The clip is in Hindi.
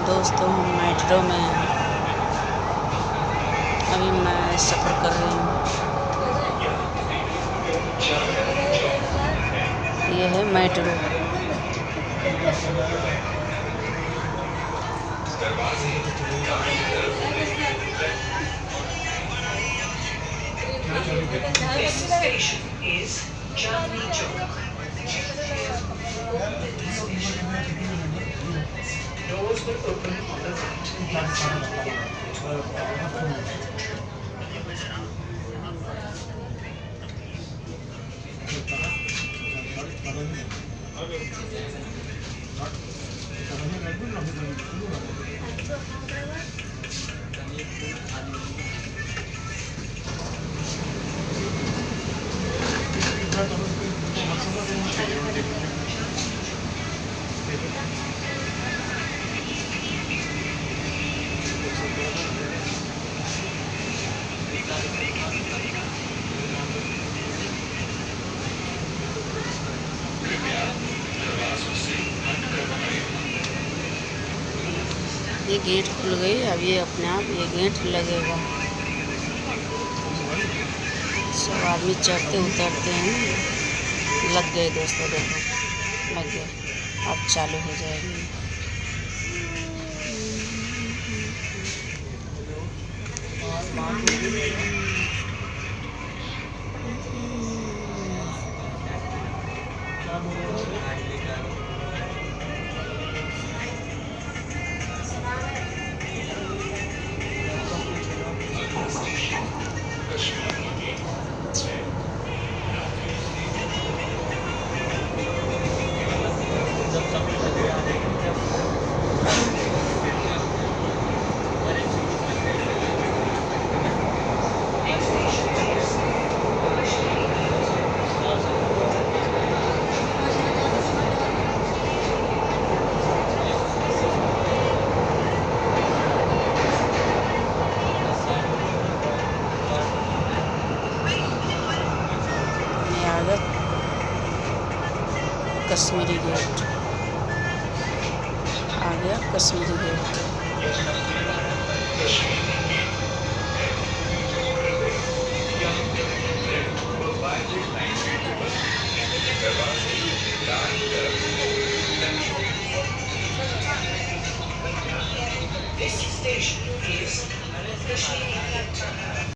दोस्तों, हम मेट्रो में हैं। अभी मैं सफ़र कर रही हूँ। ये है metro. This station is Chandni Chowk. Doors will open on the right. ये गेट खुल गई। अब ये अपने आप ये गेट लगेगा। सब आदमी चढ़ते उतरते हैं। लग गए दोस्तों, देखो लग गए। अब चालू हो जाएगी। कश्मीरी गेट आ गया। Kashmiri gate This station is Kashmiri Gate.